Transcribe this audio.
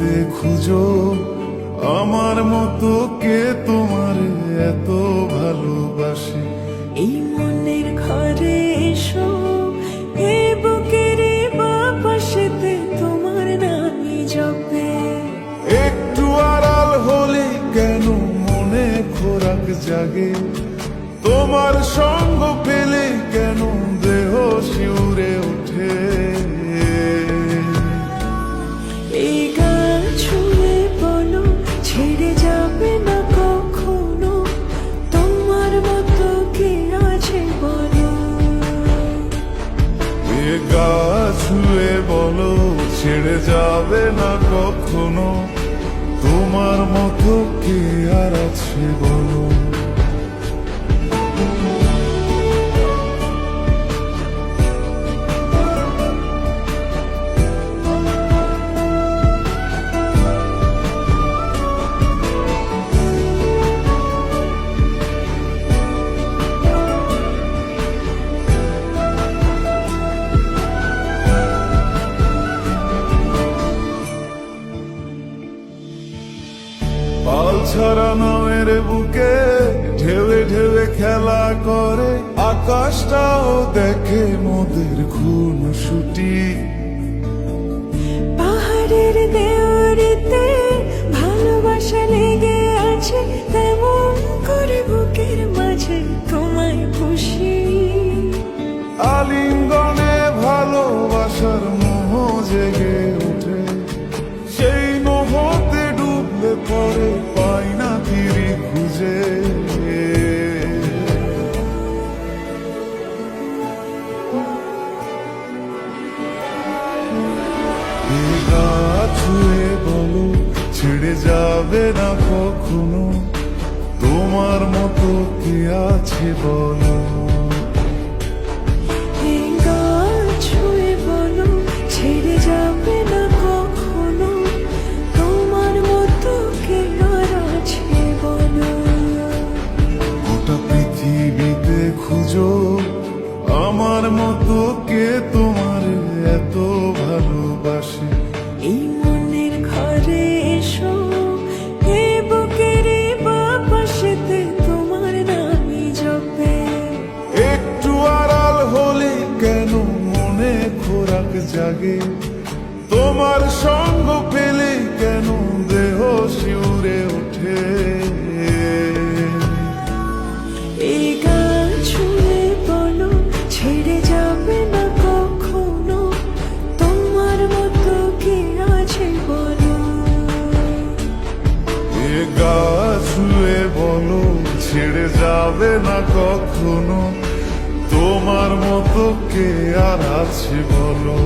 পৃথিবীতে খুঁজো আমার মতো কে তোমার এত ভালোবাসে। এই মনের ঘরে এসো, এই বুকের বাপাশেতে তোমার নামই জপে। একটু আড়াল হলে কেন মনে খোরাক জাগে, তোমার সঙ্গ পেলে কেন দেহ শিউরে ওঠে। এই গান ছুঁয়ে বলো ছেড়ে যাবে না কখনো, তোমার মতো কে আছে বলো। এ গা ছুঁয়ে বলো ছেড়ে যাবে না কখনো, তোমার মতো কে আর আছে বলো। পাল ছাড়া নামের বুকে ঢেউে ঢেউে খেলা করে, আকাশটাও দেখে মোদের খুনসুটি। পাহাড়ের দেওয়ারিতে ভালোবাসা লেগে আছে, তেমন করে বুকের মাঝে তোমায় খুশি। আলিঙ্গনে ভালোবাসার মোহ জেগে ওঠে, সেই মোহতে ডুবলে পরে পাই না ফিরি খুঁজে। এ গা ছুঁয়ে বলো ছেড়ে যাবে না কখনো, তোমার মতো কে আছে বলো। এই গান ছুঁয়ে বলো ছেড়ে যাবে না কখনো, তোমার মতো কে আর আছে বলো। গোটা পৃথিবীতে খুঁজো আমার মতো কে তোমার এত ভালোবাসে। এই মনের ঘরে এসো, এই বুকের বাপাশেতে তোমার নামই জপে। একটু আড়াল হলে কেন মনে খোরাক জাগে, তোমার সঙ্গ পেলে কেন দেহ শিউরে ওঠে। এই গান ছুঁয়ে বলো ছেড়ে যাবে না কখনো, তোমার মতো কে আছে বলো। এ গা ছুঁয়ে বলো ছেড়ে যাবে না কখনো, তোমার মতো কে আর আছে বলো।